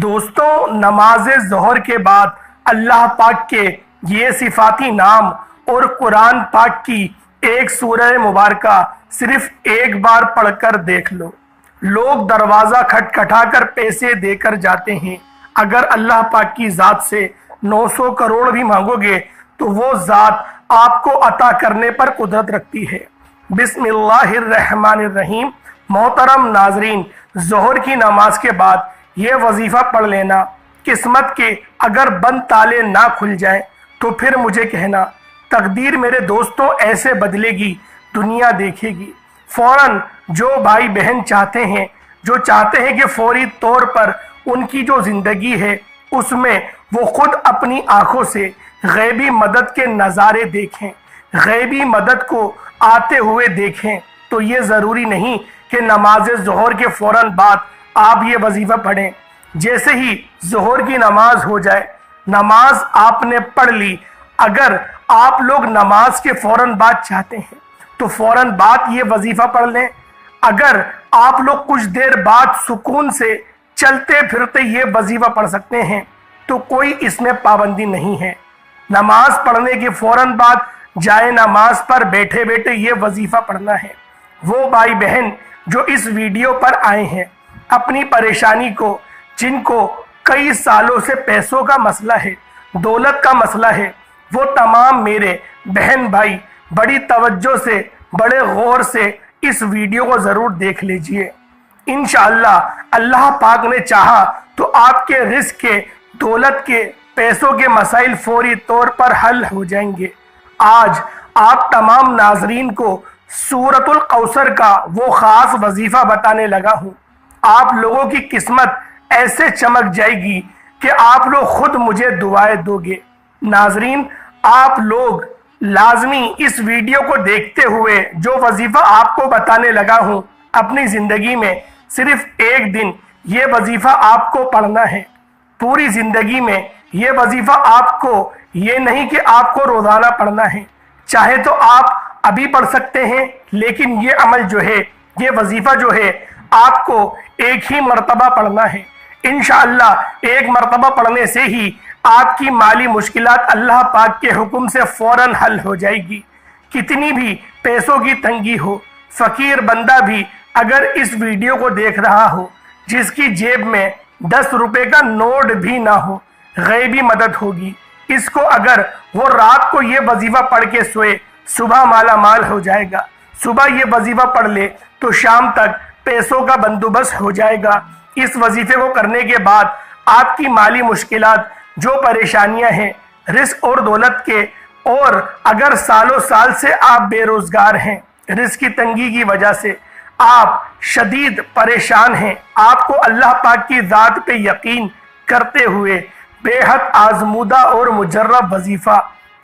دوستوں، نماز ظہر کے بعد اللہ پاک کے یہ صفاتی نام اور قرآن پاک کی ایک سورہ مبارکہ صرف ایک بار پڑھ کر دیکھ لو۔ لوگ دروازہ کھٹکھٹا کر پیسے دے کر جاتے ہیں، اگر اللہ پاک کی ذات سے 900 کروڑ بھی مانگو گے تو وہ ذات آپ کو عطا کرنے پر قدرت رکھتی ہے۔ بسم اللہ الرحمن الرحیم۔ محترم ناظرین، ظہر کی نماز کے بعد یہ وظیفہ پڑھ لینا، قسمت کے اگر بند تالے نہ کھل جائیں تو پھر مجھے کہنا، تقدیر میرے دوستوں ایسے بدلے گی، دنیا دیکھے گی۔ فوراً جو بھائی بہن چاہتے ہیں کہ فوری طور پر ان کی جو زندگی ہے اس میں وہ خود اپنی آنکھوں سے غیبی مدد کے نظارے دیکھیں، غیبی مدد کو آتے ہوئے دیکھیں، تو یہ ضروری نہیں کہ نماز ظہر کے فوراً بعد آپ یہ وظیفہ پڑھیں۔ جیسے ہی ظہر کی نماز ہو جائے، نماز آپ نے پڑھ لی، اگر آپ لوگ نماز کے فوراً بعد چاہتے ہیں تو فوراً بعد یہ وظیفہ پڑھ لیں۔ اگر آپ لوگ کچھ دیر بعد سکون سے چلتے پھرتے یہ وظیفہ پڑھ سکتے ہیں تو کوئی اس میں پابندی نہیں ہے۔ نماز پڑھنے کے فوراً بعد جائے نماز پر بیٹھے بیٹھے یہ وظیفہ پڑھنا ہے۔ وہ بھائی بہن جو اس ویڈیو پر آئے ہیں، اپنی پریشانی کو، جن کو کئی سالوں سے پیسوں کا مسئلہ ہے، دولت کا مسئلہ ہے، وہ تمام میرے بہن بھائی بڑی توجہ سے، بڑے غور سے اس ویڈیو کو ضرور دیکھ لیجئے۔ انشاءاللہ اللہ پاک نے چاہا تو آپ کے رزق کے، دولت کے، پیسوں کے مسائل فوری طور پر حل ہو جائیں گے۔ آج آپ تمام ناظرین کو سورۃ الکوثر کا وہ خاص وظیفہ بتانے لگا ہوں۔ آپ لوگوں کی قسمت ایسے چمک جائے گی کہ آپ لوگ خود مجھے دعائیں دو گے۔ ناظرین، آپ لوگ لازمی اس ویڈیو کو دیکھتے ہوئے جو وظیفہ آپ کو بتانے لگا ہوں، اپنی زندگی میں صرف ایک دن یہ وظیفہ آپ کو پڑھنا ہے۔ پوری زندگی میں یہ وظیفہ آپ کو، یہ نہیں کہ آپ کو روزانہ پڑھنا ہے، چاہے تو آپ ابھی پڑھ سکتے ہیں، لیکن یہ عمل جو ہے، یہ وظیفہ جو ہے، آپ کو ایک ہی مرتبہ پڑھنا ہے۔ انشاءاللہ ایک مرتبہ پڑھنے سے ہی آپ کی مالی مشکلات اللہ پاک کے حکم سے فوراً حل ہو جائے گی۔ کتنی بھی پیسوں کی تنگی ہو، فقیر بندہ بھی اگر اس ویڈیو کو دیکھ رہا ہو، جس کی جیب میں 10 روپے کا نوٹ بھی نہ ہو، غیبی مدد ہوگی۔ اس کو اگر وہ رات کو یہ وظیفہ پڑھ کے سوئے، صبح مالا مال ہو جائے گا۔ صبح یہ وظیفہ پڑھ لے تو شام تک پیسوں کا بندوبست ہو جائے گا۔ اس وظیفے کو کرنے کے بعد آپ کی مالی مشکلات، جو پریشانیاں ہیں رزق اور دولت کے، اور اگر سالوں سال سے آپ بے روزگار ہیں، رزق کی تنگی کی وجہ سے آپ شدید پریشان ہیں، آپ کو اللہ پاک کی ذات پہ یقین کرتے ہوئے بے حد آزمودہ اور مجرب وظیفہ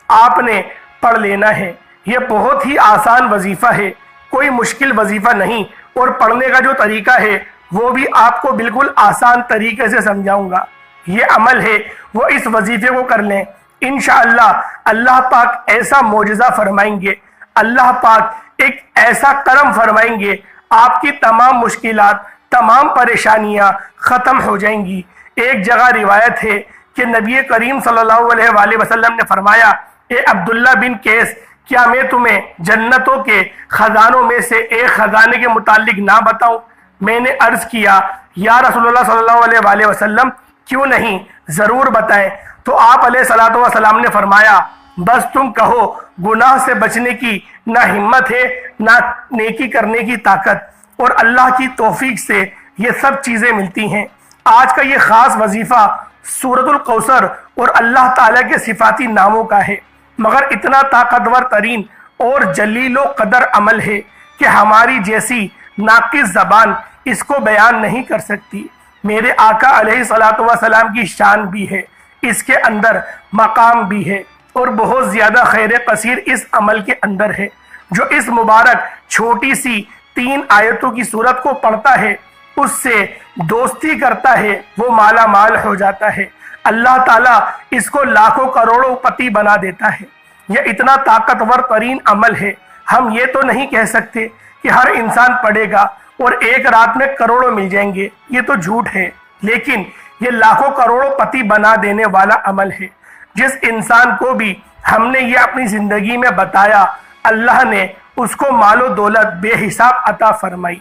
آپ نے پڑھ لینا ہے۔ یہ بہت ہی آسان وظیفہ ہے، کوئی مشکل وظیفہ نہیں، اور پڑھنے کا جو طریقہ ہے وہ بھی آپ کو بالکل آسان طریقے سے سمجھاؤں گا۔ یہ عمل ہے وہ اس وظیفے کو کر لیں، انشاءاللہ اللہ پاک ایسا معجزہ فرمائیں گے، اللہ پاک ایک ایسا کرم فرمائیں گے، آپ کی تمام مشکلات، تمام پریشانیاں ختم ہو جائیں گی۔ ایک جگہ روایت ہے کہ نبی کریم صلی اللہ علیہ وآلہ وسلم نے فرمایا، اے عبداللہ بن قیس، کیا میں تمہیں جنتوں کے خزانوں میں سے ایک خزانے کے متعلق نہ بتاؤں؟ میں نے عرض کیا، یا رسول اللہ صلی اللہ علیہ وآلہ وسلم، کیوں نہیں، ضرور بتائیں۔ تو آپ علیہ الصلوۃ والسلام نے فرمایا، بس تم کہو، گناہ سے بچنے کی نہ ہمت ہے، نہ نیکی کرنے کی طاقت، اور اللہ کی توفیق سے یہ سب چیزیں ملتی ہیں۔ آج کا یہ خاص وظیفہ سورۃ الکوثر اور اللہ تعالیٰ کے صفاتی ناموں کا ہے، مگر اتنا طاقتور ترین اور جلیل و قدر عمل ہے کہ ہماری جیسی ناقص زبان اس کو بیان نہیں کر سکتی۔ میرے آقا علیہ الصلوۃ والسلام کی شان بھی ہے، اس کے اندر مقام بھی ہے، اور بہت زیادہ خیر کثیر اس عمل کے اندر ہے۔ جو اس مبارک چھوٹی سی 3 آیتوں کی سورت کو پڑھتا ہے، اس سے دوستی کرتا ہے، وہ مالا مال ہو جاتا ہے۔ اللہ تعالیٰ اس کو لاکھوں کروڑوں پتی بنا دیتا ہے۔ یہ اتنا طاقتور ترین عمل ہے، ہم یہ تو نہیں کہہ سکتے کہ ہر انسان پڑھے گا اور ایک رات میں کروڑوں مل جائیں گے، یہ تو جھوٹ ہے، لیکن یہ لاکھوں کروڑوں پتی بنا دینے والا عمل ہے۔ جس انسان کو بھی ہم نے یہ اپنی زندگی میں بتایا، اللہ نے اس کو مال و دولت بے حساب عطا فرمائی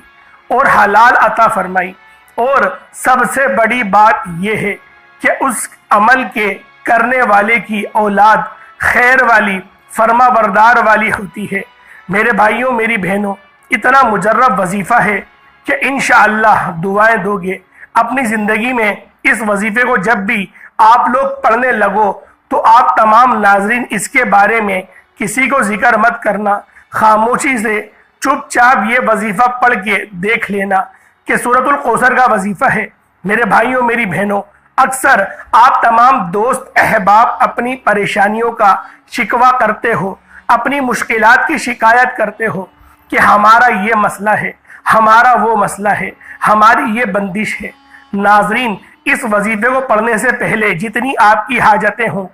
اور حلال عطا فرمائی، اور سب سے بڑی بات یہ ہے کہ اس عمل کے کرنے والے کی اولاد خیر والی، فرما بردار والی ہوتی ہے۔ میرے بھائیوں، میری بہنوں، اتنا مجرب وظیفہ ہے کہ انشاءاللہ دعائیں دو گے اپنی زندگی میں۔ اس وظیفے کو جب بھی آپ لوگ پڑھنے لگو تو آپ تمام ناظرین اس کے بارے میں کسی کو ذکر مت کرنا، خاموشی سے چپ چاپ یہ وظیفہ پڑھ کے دیکھ لینا کہ سورۃ الکوثر کا وظیفہ ہے۔ میرے بھائیوں، میری بہنوں، اکثر آپ تمام دوست احباب اپنی پریشانیوں کا شکوہ کرتے ہو، اپنی مشکلات کی شکایت کرتے ہو کہ ہمارا یہ مسئلہ ہے، ہمارا وہ مسئلہ ہے، ہماری یہ بندش ہے۔ ناظرین، اس وظیفے کو پڑھنے سے پہلے جتنی آپ کی حاجتیں ہوں،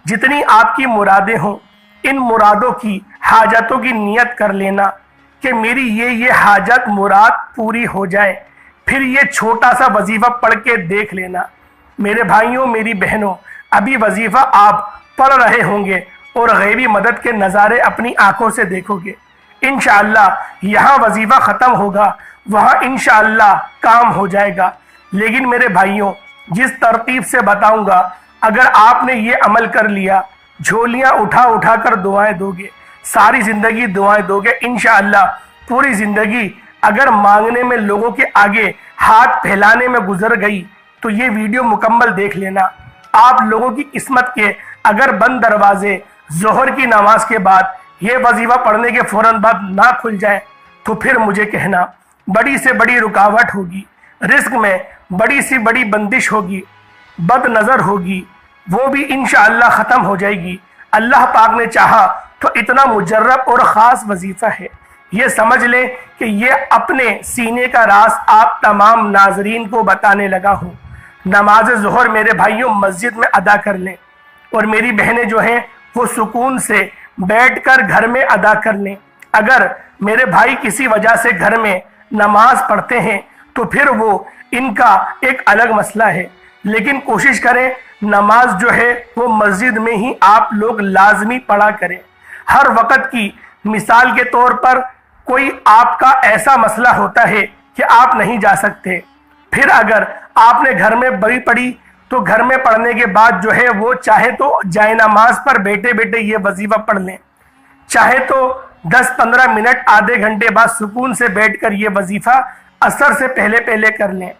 جتنی آپ کی مرادیں ہوں، ان مرادوں کی، حاجتوں کی نیت کر لینا کہ میری یہ حاجت مراد پوری ہو جائے، پھر یہ چھوٹا سا وظیفہ پڑھ کے دیکھ لینا۔ میرے بھائیوں، میری بہنوں، ابھی وظیفہ آپ پڑھ رہے ہوں گے اور غیبی مدد کے نظارے اپنی آنکھوں سے دیکھو گے۔ انشاءاللہ یہاں وظیفہ ختم ہوگا، وہاں انشاءاللہ کام ہو جائے گا۔ لیکن میرے بھائیوں، جس ترتیب سے بتاؤں گا، اگر آپ نے یہ عمل کر لیا، جھولیاں اٹھا اٹھا کر دعائیں دو گے، ساری زندگی دعائیں دو گے، انشاءاللہ پوری زندگی اگر مانگنے میں لوگوں کے آگے ہاتھ پھیلانے میں گزر گئی تو یہ ویڈیو مکمل دیکھ لینا۔ آپ لوگوں کی قسمت کے اگر بند دروازے ظہر کی نماز کے بعد، یہ وظیفہ پڑھنے کے فوراً بعد نہ کھل جائیں تو پھر مجھے کہنا۔ بڑی سے بڑی رکاوٹ ہوگی، رزق میں بڑی سی بڑی بندش ہوگی، بد نظر ہوگی، وہ بھی انشاءاللہ ختم ہو جائے گی۔ اللہ پاک نے چاہا تو اتنا مجرب اور خاص وظیفہ ہے، یہ سمجھ لیں کہ یہ اپنے سینے کا راز آپ تمام ناظرین کو بتانے لگا ہوں۔ نماز ظہر میرے بھائیوں مسجد میں ادا کر لیں، اور میری بہنیں جو ہیں وہ سکون سے بیٹھ کر گھر میں ادا کر لیں۔ اگر میرے بھائی کسی وجہ سے گھر میں نماز پڑھتے ہیں تو پھر وہ ان کا ایک الگ مسئلہ ہے، لیکن کوشش کریں نماز جو ہے وہ مسجد میں ہی آپ لوگ لازمی پڑھا کریں۔ ہر وقت کی مثال کے طور پر کوئی آپ کا ایسا مسئلہ ہوتا ہے کہ آپ نہیں جا سکتے، پھر اگر آپ نے گھر میں بڑی پڑھی تو گھر میں پڑھنے کے بعد جو ہے وہ چاہے تو جائے نماز پر بیٹھے بیٹھے یہ وظیفہ پڑھ لیں، چاہے تو 10-15 منٹ آدھے گھنٹے بعد سکون سے بیٹھ کر یہ وظیفہ عصر سے پہلے کر لیں۔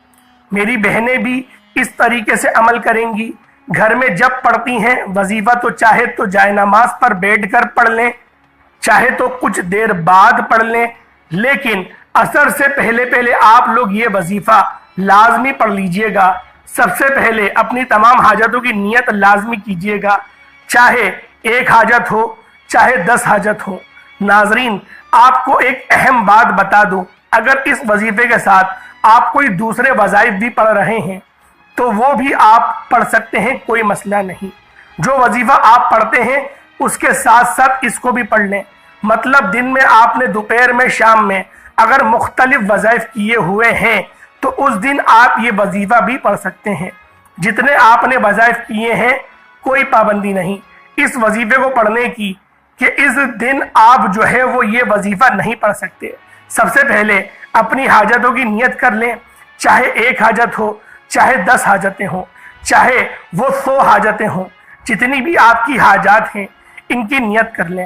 میری بہنیں بھی اس طریقے سے عمل کریں گی، گھر میں جب پڑھتی ہیں وظیفہ تو چاہے تو جائے نماز پر بیٹھ کر پڑھ لیں، چاہے تو کچھ دیر بعد پڑھ لیں، لیکن عصر سے پہلے آپ لوگ یہ وظیفہ لازمی پڑھ لیجئے گا۔ سب سے پہلے اپنی تمام حاجتوں کی نیت لازمی کیجئے گا، چاہے ایک حاجت ہو چاہے 10 حاجت ہو۔ ناظرین، آپ کو ایک اہم بات بتا دوں، اگر اس وظیفے کے ساتھ آپ کوئی دوسرے وظائف بھی پڑھ رہے ہیں تو وہ بھی آپ پڑھ سکتے ہیں، کوئی مسئلہ نہیں۔ جو وظیفہ آپ پڑھتے ہیں اس کے ساتھ ساتھ اس کو بھی پڑھ لیں۔ مطلب دن میں آپ نے دوپہر میں شام میں اگر مختلف وظائف کیے ہوئے ہیں تو اس دن آپ یہ وظیفہ بھی پڑھ سکتے ہیں۔ جتنے آپ نے وظائف کیے ہیں کوئی پابندی نہیں اس وظیفے کو پڑھنے کی کہ اس دن آپ جو ہے وہ یہ وظیفہ نہیں پڑھ سکتے۔ سب سے پہلے اپنی حاجتوں کی نیت کر لیں، چاہے ایک حاجت ہو چاہے 10 حاجتیں ہوں، چاہے وہ 100 حاجتیں ہوں، جتنی بھی آپ کی حاجات ہیں ان کی نیت کر لیں۔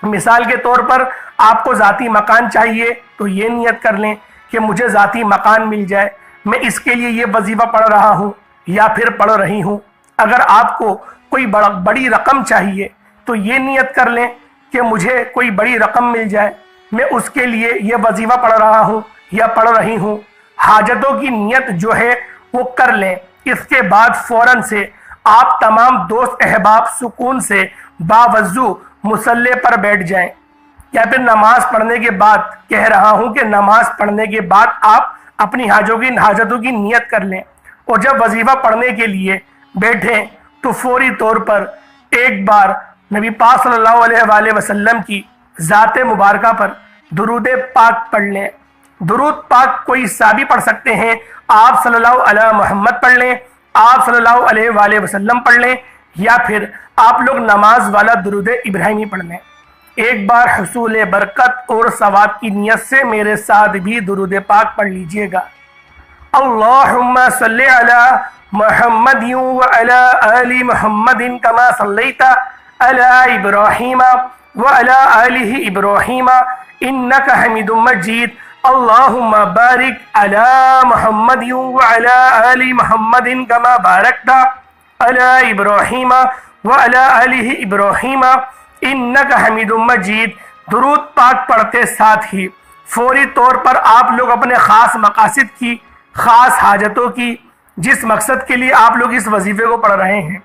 مثال کے طور پر آپ کو ذاتی مکان چاہیے تو یہ نیت کر لیں کہ مجھے ذاتی مکان مل جائے، میں اس کے لیے یہ وظیفہ پڑھ رہا ہوں یا پھر پڑھ رہی ہوں۔ اگر آپ کو کوئی بڑی رقم چاہیے تو یہ نیت کر لیں کہ مجھے کوئی بڑی رقم مل جائے، میں اس کے لیے یہ وظیفہ پڑھ رہا ہوں یا پڑھ رہی ہوں۔ حاجتوں کی نیت جو ہے وہ کر لیں۔ اس کے بعد فوراً سے آپ تمام دوست احباب سکون سے باوضو مصلی پر بیٹھ جائیں، یا پھر نماز پڑھنے کے بعد، کہہ رہا ہوں کہ نماز پڑھنے کے بعد آپ اپنی حاجتوں کی نیت کر لیں، اور جب وظیفہ پڑھنے کے لیے بیٹھیں تو فوری طور پر ایک بار نبی پاک صلی اللہ علیہ وآلہ وسلم کی ذات مبارکہ پر درود پاک پڑھ لیں۔ درود پاک کوئی سا بھی پڑھ سکتے ہیں، آپ صلی اللہ علیہ محمد پڑھ لیں آپ صلی اللہ علیہ وآلہ وسلم پڑھ لیں یا پھر آپ لوگ نماز والا درود ابراہیمی پڑھ لیں۔ ایک بار حصول برکت اور ثواب کی نیت سے میرے ساتھ بھی درود پاک پڑھ لیجئے گا۔ اللہم صلی علی محمد وعلی آل محمد کما صلیت علی ابراہیم وعلی آل ابراہیم انکا حمید مجید۔ اللہم بارک علی محمد وعلی آل محمد کما بارکت علی ابراہیم وعلی آل ابراہیم انکا حمید مجید۔ درود پاک پڑھتے ساتھ ہی فوری طور پر آپ لوگ اپنے خاص مقاصد کی، خاص حاجتوں کی، جس مقصد کے لیے آپ لوگ اس وظیفے کو پڑھ رہے ہیں،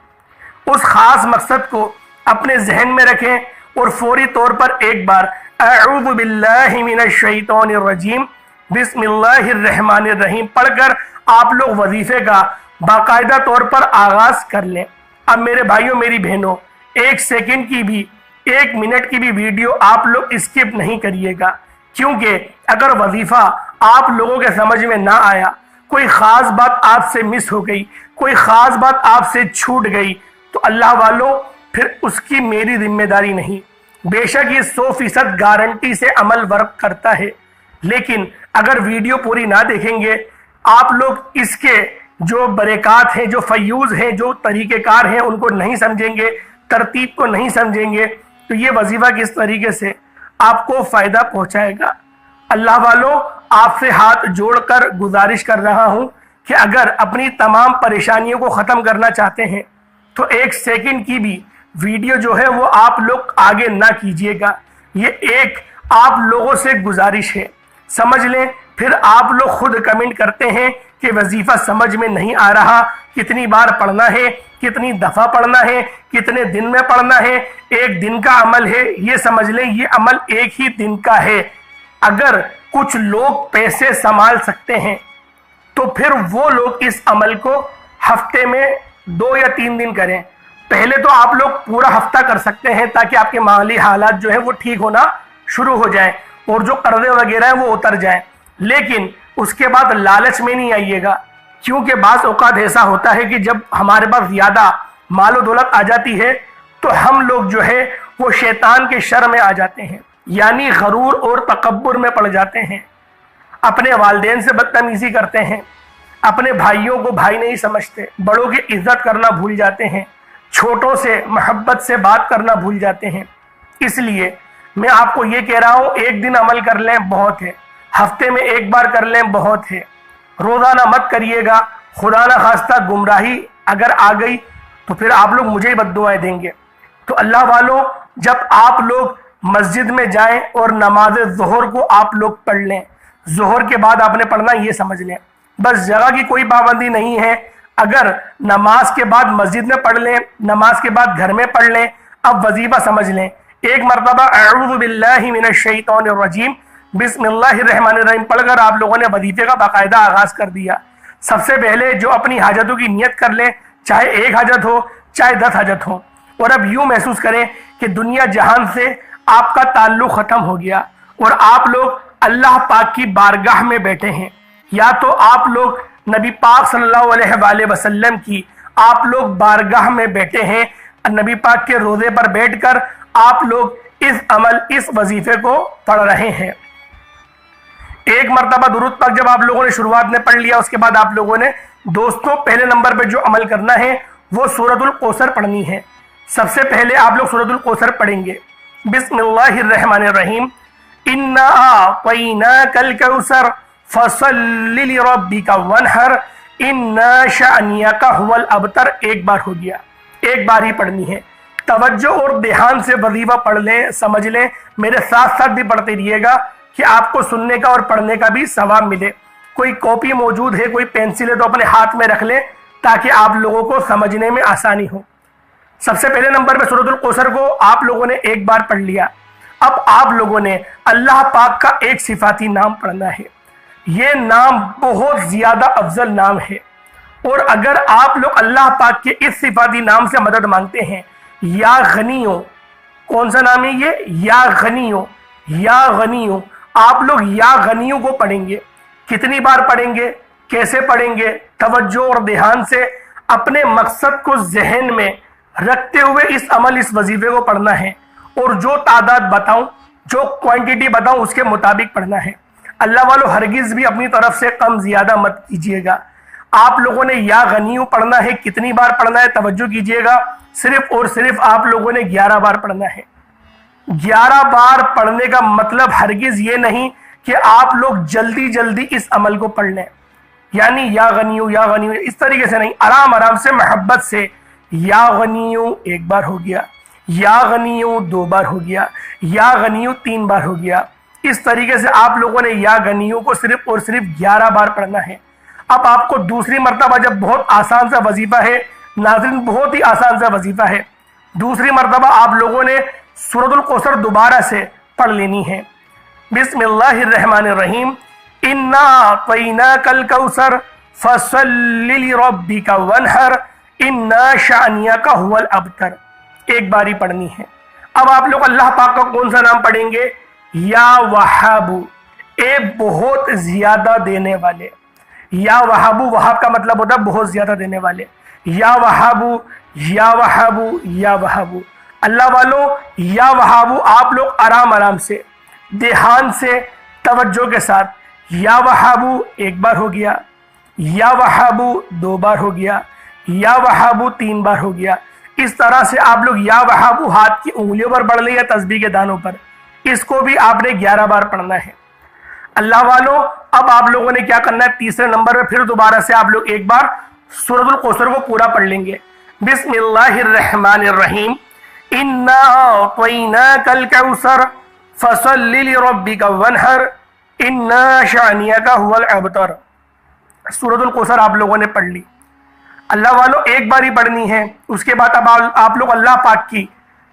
اس خاص مقصد کو اپنے ذہن میں رکھیں اور فوری طور پر ایک بار اعوذ باللہ من الشیطان الرجیم بسم اللہ الرحمن الرحیم پڑھ کر آپ لوگ وظیفے کا باقاعدہ طور پر آغاز کر لیں۔ اب میرے بھائیوں میری بہنوں، 1 سیکنڈ کی بھی 1 منٹ کی بھی ویڈیو آپ لوگ اسکپ نہیں کریے گا، کیونکہ اگر وظیفہ آپ لوگوں کے سمجھ میں نہ آیا، کوئی خاص بات آپ سے مس ہو گئی، کوئی خاص بات آپ سے چھوٹ گئی، تو اللہ والوں پھر اس کی میری ذمہ داری نہیں۔ بے شک یہ 100% گارنٹی سے عمل ورک کرتا ہے، لیکن اگر ویڈیو پوری نہ دیکھیں گے، آپ لوگ اس کے جو برکات ہیں، جو فیوز ہیں، جو طریقہ کار ہیں، ان کو نہیں سمجھیں گے، ترتیب کو نہیں سمجھیں گے، تو یہ وظیفہ کس طریقے سے آپ کو فائدہ پہنچائے گا۔ اللہ والوں آپ سے ہاتھ جوڑ کر گزارش کر رہا ہوں کہ اگر اپنی تمام پریشانیوں کو ختم کرنا چاہتے ہیں تو 1 سیکنڈ کی بھی ویڈیو جو ہے وہ آپ لوگ آگے نہ کیجیے گا۔ یہ ایک آپ لوگوں سے گزارش ہے، سمجھ لیں۔ پھر آپ لوگ خود کمنٹ کرتے ہیں کہ وظیفہ سمجھ میں نہیں آ رہا، کتنی بار پڑھنا ہے، کتنی دفعہ پڑھنا ہے، کتنے دن میں پڑھنا ہے۔ 1 دن کا عمل ہے، یہ سمجھ لیں یہ عمل 1 ہی دن کا ہے۔ اگر کچھ لوگ پیسے سنبھال سکتے ہیں تو پھر وہ لوگ اس عمل کو ہفتے میں 2 یا 3 دن کریں۔ پہلے تو آپ لوگ پورا ہفتہ کر سکتے ہیں تاکہ آپ کے مالی حالات جو ہے وہ ٹھیک ہونا شروع ہو جائیں اور جو قرضے وغیرہ ہیں وہ اتر جائیں، لیکن اس کے بعد لالچ میں نہیں آئیے گا، کیونکہ بعض اوقات ایسا ہوتا ہے کہ جب ہمارے پاس زیادہ مال و دولت آ جاتی ہے تو ہم لوگ جو ہے وہ شیطان کے شر میں آ جاتے ہیں، یعنی غرور اور تکبر میں پڑ جاتے ہیں، اپنے والدین سے بدتمیزی کرتے ہیں، اپنے بھائیوں کو بھائی نہیں سمجھتے، بڑوں کی عزت کرنا بھول جاتے ہیں، چھوٹوں سے محبت سے بات کرنا بھول جاتے ہیں۔ اس لیے میں آپ کو یہ کہہ رہا ہوں 1 دن عمل کر لیں بہت ہے، ہفتے میں 1 بار کر لیں بہت ہے، روزانہ مت کریے گا۔ خدا نہ خواستہ گمراہی اگر آ گئی تو پھر آپ لوگ مجھے ہی بد دعائیں دیں گے۔ تو اللہ والوں جب آپ لوگ مسجد میں جائیں اور نماز ظہر کو آپ لوگ پڑھ لیں، ظہر کے بعد آپ نے پڑھنا یہ سمجھ لیں، بس جگہ کی کوئی پابندی نہیں ہے، اگر نماز کے بعد مسجد میں پڑھ لیں، نماز کے بعد گھر میں پڑھ لیں۔ اب وظیفہ سمجھ لیں، 1 مرتبہ اعوذ باللہ من الشیطان الرجیم بسم اللہ الرحمن الرحیم پڑھ کر آپ لوگوں نے وظیفے کا باقاعدہ آغاز کر دیا۔ سب سے پہلے جو اپنی حاجتوں کی نیت کر لیں، چاہے 1 حاجت ہو چاہے 10 حاجت ہو، اور اب یوں محسوس کریں کہ دنیا جہان سے آپ کا تعلق ختم ہو گیا اور آپ لوگ اللہ پاک کی بارگاہ میں بیٹھے ہیں، یا تو آپ لوگ نبی پاک صلی اللہ علیہ وآلہ وسلم کی آپ لوگ بارگاہ میں بیٹھے ہیں، نبی پاک کے روضے پر بیٹھ کر آپ لوگ اس وظیفے کو پڑھ رہے ہیں۔ 1 مرتبہ درود پاک جب آپ لوگوں نے شروعات میں پڑھ لیا، اس کے بعد آپ لوگوں نے دوستوں پہلے نمبر پہ جو عمل کرنا ہے وہ سورۃ الکوثر پڑھنی ہے۔ سب سے پہلے آپ لوگ سورۃ الکوثر پڑھیں گے، بسم اللہ الرحمن الرحیم انا اعطیناک الکوثر فصل لربک وانحر ان شانیک هو الابتر۔ 1 بار ہو گیا، 1 بار ہی پڑھنی ہے۔ توجہ اور دھیان سے وظیفہ پڑھ لیں، سمجھ لیں، میرے ساتھ ساتھ بھی پڑھتے رہیے گا کہ آپ کو سننے کا اور پڑھنے کا بھی ثواب ملے۔ کوئی کاپی موجود ہے، کوئی پینسل ہے تو اپنے ہاتھ میں رکھ لیں تاکہ آپ لوگوں کو سمجھنے میں آسانی ہو۔ سب سے پہلے نمبر پہ سورۃ الکوثر کو آپ لوگوں نے 1 بار پڑھ لیا۔ اب آپ لوگوں نے اللہ پاک کا ایک صفاتی نام پڑھنا ہے۔ یہ نام بہت زیادہ افضل نام ہے، اور اگر آپ لوگ اللہ پاک کے اس صفاتی نام سے مدد مانگتے ہیں، یا غنیوں، کون سا نام ہے یہ؟ یا غنیوں، یا غنیوں، آپ لوگ یا غنیوں کو پڑھیں گے۔ کتنی بار پڑھیں گے، کیسے پڑھیں گے؟ توجہ اور دھیان سے اپنے مقصد کو ذہن میں رکھتے ہوئے اس وظیفے کو پڑھنا ہے، اور جو تعداد بتاؤں، جو کوانٹٹی بتاؤں، اس کے مطابق پڑھنا ہے۔ اللہ والو ہرگز بھی اپنی طرف سے کم زیادہ مت کیجیے گا۔ آپ لوگوں نے یا غنیو پڑھنا ہے، کتنی بار پڑھنا ہے توجہ کیجیے گا، صرف اور صرف آپ لوگوں نے 11 بار پڑھنا ہے۔ 11 بار پڑھنے کا مطلب ہرگز یہ نہیں کہ آپ لوگ جلدی جلدی اس عمل کو پڑھ لیں، یعنی یا غنیو یا غنیو اس طریقے سے نہیں، آرام آرام سے محبت سے یا غنیو 1 بار ہو گیا، یا غنیو 2 بار ہو گیا، یا غنیو 3 بار ہو گیا۔ اس طریقے سے آپ لوگوں نے یا غنیو کو صرف اور صرف 11 بار پڑھنا ہے۔ اب آپ کو دوسری مرتبہ، جب بہت آسان سا وظیفہ ہے ناظرین، بہت ہی آسان سا وظیفہ ہے، دوسری مرتبہ آپ لوگوں نے سورۃ الکوثر دوبارہ سے پڑھ لینی ہے۔ بسم اللہ الرحمن الرحیم، انا اعطیناک الکوثر فصل لربک وانحر انا شانیک هو الابتر، 1 باری پڑھنی ہے۔ اب آپ لوگ اللہ پاک کا کون سا نام پڑھیں گے؟ یا وہابو، اے بہت زیادہ دینے والے۔ یا وہابو، وہاب کا مطلب ہوتا ہے بہت زیادہ دینے والے۔ یا وہابو، یا وہابو، یا وہابو۔ اللہ والو یا وہابو آپ لوگ آرام آرام سے، دھیان سے، توجہ کے ساتھ، یا وہابو 1 بار ہو گیا، یا وہابو 2 بار ہو گیا، یا وہابو 3 بار ہو گیا۔ اس طرح سے آپ لوگ یا وہابو ہاتھ کی انگلیوں پر پڑھ لیں یا تسبیح کے دانوں پر، اس کو بھی آپ نے 11 بار پڑھنا ہے۔ اللہ والو اب آپ لوگوں نے کیا کرنا ہے؟ تیسرے نمبر پہ پھر دوبارہ سے آپ لوگ 1 بار سورۃ الکوثر کو پورا پڑھ لیں گے۔ بسم اللہ الرحمن الرحیم، انا اعطیناک الکوثر فصل لربک وانحر انا شانیک هو الابتر۔ سورۃ الکوثر آپ لوگوں نے پڑھ لی۔ اللہ والو 1 بار ہی پڑھنی ہے۔ اس کے بعد اب آپ لوگ اللہ پاک کی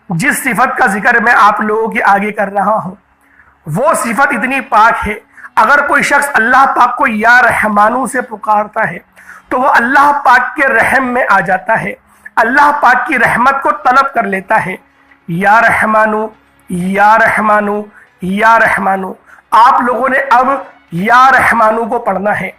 جس صفت کا ذکر میں آپ لوگوں کے آگے کر رہا ہوں، وہ صفت اتنی پاک ہے، اگر کوئی شخص اللہ پاک کو یا رحمانو سے پکارتا ہے تو وہ اللہ پاک کے رحم میں آ جاتا ہے، اللہ پاک کی رحمت کو طلب کر لیتا ہے۔ یا رحمانو، یا رحمانو، یا رحمانو۔ آپ لوگوں نے اب یا رحمانو کو پڑھنا ہے۔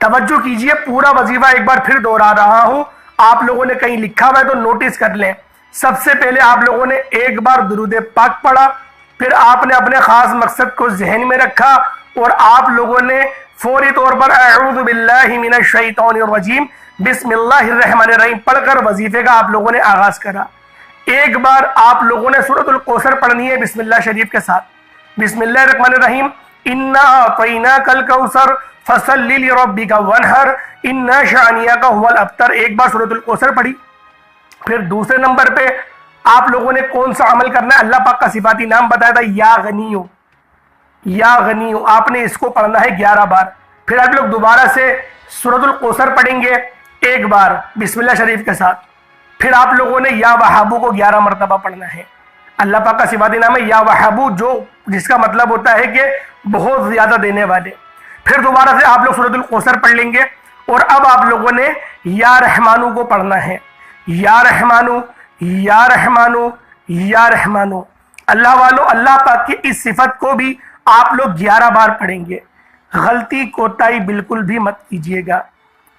توجہ کیجئے، پورا وظیفہ 1 بار پھر دوہرا رہا ہوں، آپ لوگوں نے کہیں لکھا ہوا ہے تو نوٹس کر لیں۔ سب سے پہلے آپ لوگوں نے 1 بار درود پاک پڑھا، پھر آپ نے اپنے خاص مقصد کو ذہن میں رکھا، اور آپ لوگوں نے فوری طور پر اعوذ باللہ من الشیطان الرجیم بسم اللہ الرحمن الرحیم پڑھ کر وظیفے کا آپ لوگوں نے آغاز کرا۔ 1 بار آپ لوگوں نے سورۃ الکوثر پڑھنی ہے بسم اللہ شریف کے ساتھ۔ بسم اللہ الرحمن الرحیم، انا اعطیناک الکوثر فصل لربک وانحر انا شانیک هو الابتر، 1 بار سورۃ الکوثر پڑھی۔ پھر دوسرے نمبر پہ آپ لوگوں نے کون سا عمل کرنا ہے؟ اللہ پاک کا صفاتی نام بتایا تھا یا غنیو، یا غنیو، آپ نے اس کو پڑھنا ہے 11 بار۔ پھر آپ لوگ دوبارہ سے سورۃ الکوثر پڑھیں گے 1 بار بسم اللہ شریف کے ساتھ۔ پھر آپ لوگوں نے یا وہابو کو 11 مرتبہ پڑھنا ہے۔ اللہ پاک کا صفاتی نام ہے یا وہابو، جس کا مطلب ہوتا ہے کہ بہت زیادہ دینے والے۔ پھر دوبارہ سے آپ لوگ سورۃ الکوثر پڑھ لیں گے، اور اب آپ لوگوں نے یا رحمانو کو پڑھنا ہے۔ یا رحمانو، یا رحمانو، یا رحمانو۔ اللہ والو اللہ پاک کی اس صفت کو بھی آپ لوگ 11 بار پڑھیں گے۔ غلطی کوتاہی بالکل بھی مت کیجیے گا۔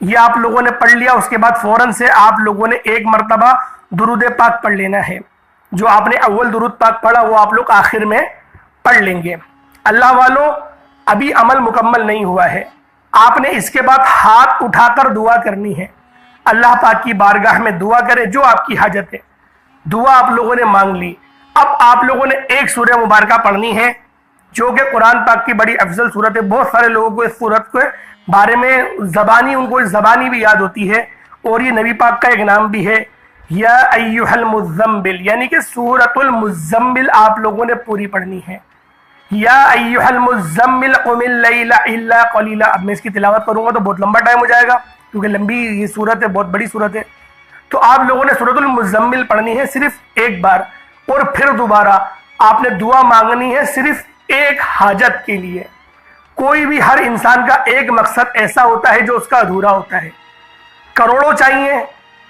یہ آپ لوگوں نے پڑھ لیا، اس کے بعد فوراً سے آپ لوگوں نے 1 مرتبہ درود پاک پڑھ لینا ہے۔ جو آپ نے اول درود پاک پڑھا وہ آپ لوگ آخر میں پڑھ لیں گے۔ اللہ والو ابھی عمل مکمل نہیں ہوا ہے، آپ نے اس کے بعد ہاتھ اٹھا کر دعا کرنی ہے۔ اللہ پاک کی بارگاہ میں دعا کرے، جو آپ کی حاجت ہے دعا آپ لوگوں نے مانگ لی۔ اب آپ لوگوں نے ایک سورہ مبارکہ پڑھنی ہے جو کہ قرآن پاک کی بڑی افضل صورت ہے۔ بہت سارے لوگوں کو اس صورت کے بارے میں ان کو زبانی بھی یاد ہوتی ہے، اور یہ نبی پاک کا ایک نام بھی ہے، یا ایھا المزمل، یعنی کہ سورۃ المزمل آپ لوگوں نے پوری پڑھنی ہے۔ یا ایھا المزمل قم اللیل الا قلیلا۔ اب میں اس کی تلاوت کروں گا تو بہت لمبا ٹائم ہو جائے گا، کیونکہ لمبی یہ صورت ہے، بہت بڑی صورت ہے۔ تو آپ لوگوں نے سورۃ المزمل پڑھنی ہے صرف 1 بار، اور پھر دوبارہ آپ نے دعا مانگنی ہے صرف ایک حاجت کے لیے۔ کوئی بھی ہر انسان کا ایک مقصد ایسا ہوتا ہے جو اس کا ادھورا ہوتا ہے، کروڑوں چاہیے،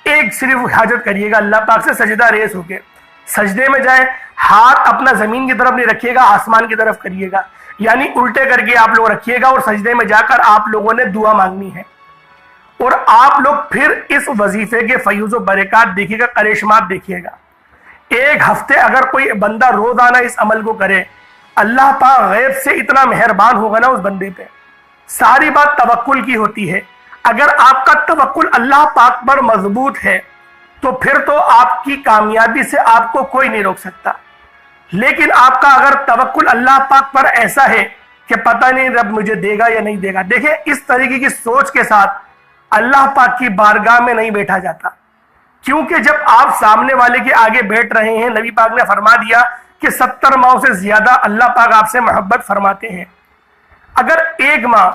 ایک صرف حاجت کریے گا اللہ پاک سے سجدہ ریز ہو کے، سجدے میں جائیں، ہاتھ اپنا زمین کی طرف نہیں رکھیے گا، آسمان کی طرف کریے گا، یعنی الٹے کر کے آپ لوگ رکھیے گا، اور سجدے میں جا کر آپ لوگوں نے دعا مانگنی ہے۔ اور آپ لوگ پھر اس وظیفے کے فیوز و برکات دیکھیے گا، کرشمات دیکھیے گا۔ ایک ہفتے اگر کوئی بندہ روزانہ اس عمل کو کرے، اللہ پاک غیب سے اتنا مہربان ہوگا نا اس بندے پہ۔ ساری بات توکل کی ہوتی ہے۔ اگر آپ کا توکل اللہ پاک پر مضبوط ہے تو پھر تو آپ کی کامیابی سے آپ کو کوئی نہیں روک سکتا۔ لیکن آپ کا اگر توکل اللہ پاک پر ایسا ہے کہ پتہ نہیں رب مجھے دے گا یا نہیں دے گا، دیکھیں اس طریقے کی سوچ کے ساتھ اللہ پاک کی بارگاہ میں نہیں بیٹھا جاتا، کیونکہ جب آپ سامنے والے کے آگے بیٹھ رہے ہیں، نبی پاک نے فرما دیا کہ 70 ماؤں سے زیادہ اللہ پاک آپ سے محبت فرماتے ہیں۔ اگر ایک ماں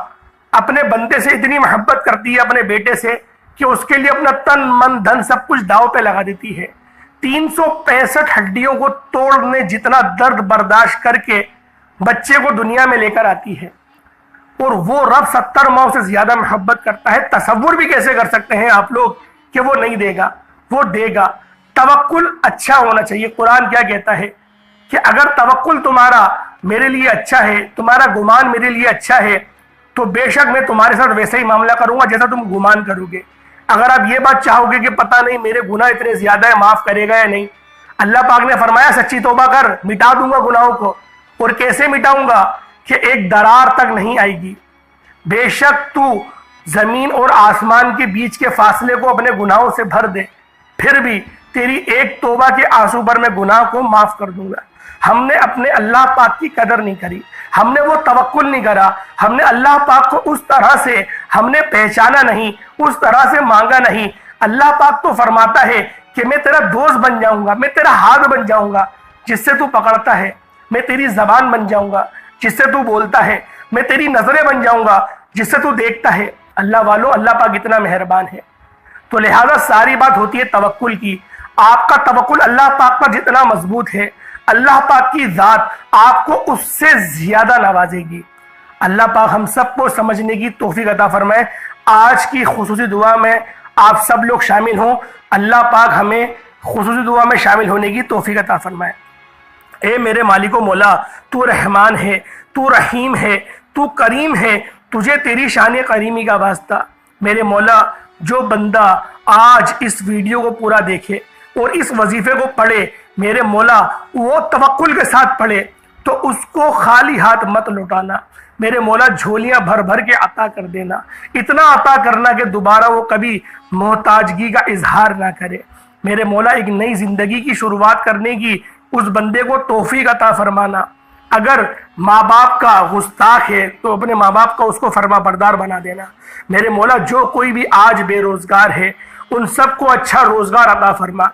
اپنے بندے سے اتنی محبت کرتی ہے، اپنے بیٹے سے، کہ اس کے لیے اپنا تن من دھن سب کچھ داؤ پہ لگا دیتی ہے، 365 ہڈیوں کو توڑنے جتنا درد برداشت کر کے بچے کو دنیا میں لے کر آتی ہے، اور وہ رب 70 ماؤں سے زیادہ محبت کرتا ہے، تصور بھی کیسے کر سکتے ہیں آپ لوگ کہ وہ نہیں دے گا؟ وہ دے گا۔ توکل اچھا ہونا چاہیے۔ قرآن کیا کہتا ہے کہ اگر توکل تمہارا میرے لیے اچھا ہے، تمہارا گمان میرے لیے اچھا ہے، تو بے شک میں تمہارے ساتھ ویسا ہی معاملہ کروں گا جیسا تم گمان کرو گے۔ اگر آپ یہ بات چاہو گے کہ پتہ نہیں میرے گناہ اتنے زیادہ ہے، معاف کرے گا یا نہیں، اللہ پاک نے فرمایا سچی توبہ کر، مٹا دوں گا گناہوں کو۔ اور کیسے مٹاؤں گا؟ کہ ایک درار تک نہیں آئے گی۔ بے شک تو زمین اور آسمان کے بیچ کے فاصلے کو اپنے گناہوں سے بھر دے، پھر بھی تیری ایک توبہ کے آنسو پر میں گناہ کو معاف کر دوں گا۔ ہم نے اپنے اللہ پاک کی قدر نہیں کری، ہم نے وہ توکل نہیں کرا، ہم نے اللہ پاک کو اس طرح سے ہم نے پہچانا نہیں، اس طرح سے مانگا نہیں۔ اللہ پاک تو فرماتا ہے کہ میں تیرا دوست بن جاؤں گا، میں تیرا ہاتھ بن جاؤں گا جس سے تو پکڑتا ہے، میں تیری زبان بن جاؤں گا جس سے تو بولتا ہے، میں تیری نظریں بن جاؤں گا جس سے تو دیکھتا ہے۔ اللہ والو، اللہ پاک اتنا مہربان ہے۔ تو لہذا ساری بات ہوتی ہے توکل کی۔ آپ کا توکل اللہ پاک پر جتنا مضبوط ہے، اللہ پاک کی ذات آپ کو اس سے زیادہ نوازے گی۔ اللہ پاک ہم سب کو سمجھنے کی توفیق عطا فرمائے۔ آج کی خصوصی دعا میں آپ سب لوگ شامل ہوں، اللہ پاک ہمیں خصوصی دعا میں شامل ہونے کی توفیق عطا فرمائے۔ اے میرے مالک و مولا، تو رحمان ہے، تو رحیم ہے، تو کریم ہے، تجھے تیری شان کریمی کا واسطہ۔ میرے مولا، جو بندہ آج اس ویڈیو کو پورا دیکھے اور اس وظیفے کو پڑھے، میرے مولا وہ توکل کے ساتھ پڑھے تو اس کو خالی ہاتھ مت لوٹانا۔ میرے مولا جھولیاں بھر بھر کے عطا کر دینا، اتنا عطا کرنا کہ دوبارہ وہ کبھی محتاجگی کا اظہار نہ کرے۔ میرے مولا ایک نئی زندگی کی شروعات کرنے کی اس بندے کو توفیق عطا فرمانا۔ اگر ماں باپ کا گستاخ ہے تو اپنے ماں باپ کا اس کو فرما بردار بنا دینا۔ میرے مولا جو کوئی بھی آج بے روزگار ہے ان سب کو اچھا روزگار عطا فرما۔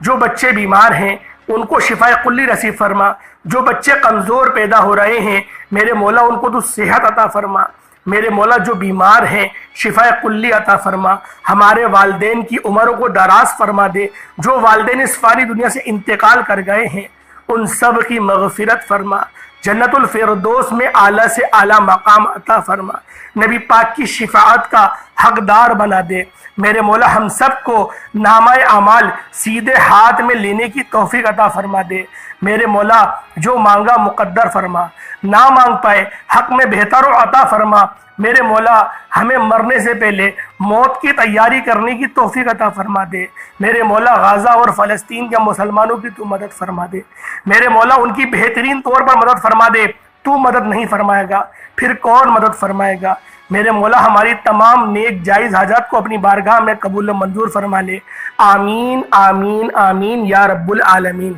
جو بچے بیمار ہیں ان کو شفا کلی نصیب فرما۔ جو بچے کمزور پیدا ہو رہے ہیں میرے مولا ان کو تو صحت عطا فرما۔ میرے مولا جو بیمار ہیں شفا کلی عطا فرما۔ ہمارے والدین کی عمروں کو دراز فرما دے۔ جو والدین اس فانی دنیا سے انتقال کر گئے ہیں ان سب کی مغفرت فرما۔ جنت الفردوس میں اعلیٰ سے اعلیٰ مقام عطا فرما۔ نبی پاک کی شفاعت کا حقدار بنا دے۔ میرے مولا ہم سب کو نامہ اعمال سیدھے ہاتھ میں لینے کی توفیق عطا فرما دے۔ میرے مولا جو مانگا مقدر فرما، نہ مانگ پائے حق میں بہتر و عطا فرما۔ میرے مولا ہمیں مرنے سے پہلے موت کی تیاری کرنے کی توفیق عطا فرما دے۔ میرے مولا غزہ اور فلسطین کے مسلمانوں کی تو مدد فرما دے۔ میرے مولا ان کی بہترین طور پر مدد فرما دے۔ تو مدد نہیں فرمائے گا پھر کون مدد فرمائے گا؟ میرے مولا ہماری تمام نیک جائز حاجات کو اپنی بارگاہ میں قبول و منظور فرما لے۔ آمین آمین آمین یا رب العالمین۔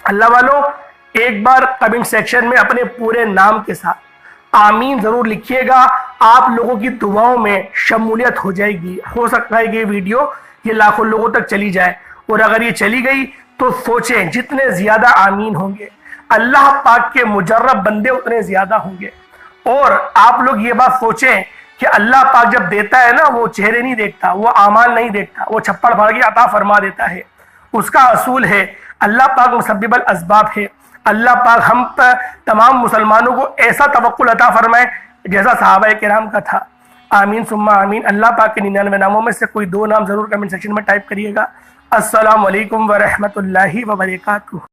اللہ والو، ایک بار کمنٹ سیکشن میں اپنے پورے نام کے ساتھ آمین ضرور لکھیے گا۔ آپ لوگوں کی دعاؤں میں شمولیت ہو جائے گی۔ ہو سکتا ہے کہ یہ ویڈیو یہ لاکھوں لوگوں تک چلی جائے، اور اگر یہ چلی گئی تو سوچیں جتنے زیادہ آمین ہوں گے اللہ پاک کے مجرب بندے اتنے زیادہ ہوں گے۔ اور آپ لوگ یہ بات سوچیں کہ اللہ پاک جب دیتا ہے نا وہ چہرے نہیں دیکھتا، وہ اعمال نہیں دیکھتا، وہ چھپڑ پھاڑ کے عطا فرما دیتا ہے۔ اس کا اصول ہے اللہ پاک مسبب الاسباب ہے۔ اللہ پاک ہم پر تمام مسلمانوں کو ایسا توکل عطا فرمائے جیسا صحابہ کرام کا تھا۔ آمین ثم آمین۔ اللہ پاک کے 99 ناموں میں سے کوئی 2 نام ضرور کمنٹ سیکشن میں ٹائپ کریے گا۔ السلام علیکم ورحمۃ اللہ وبرکاتہ۔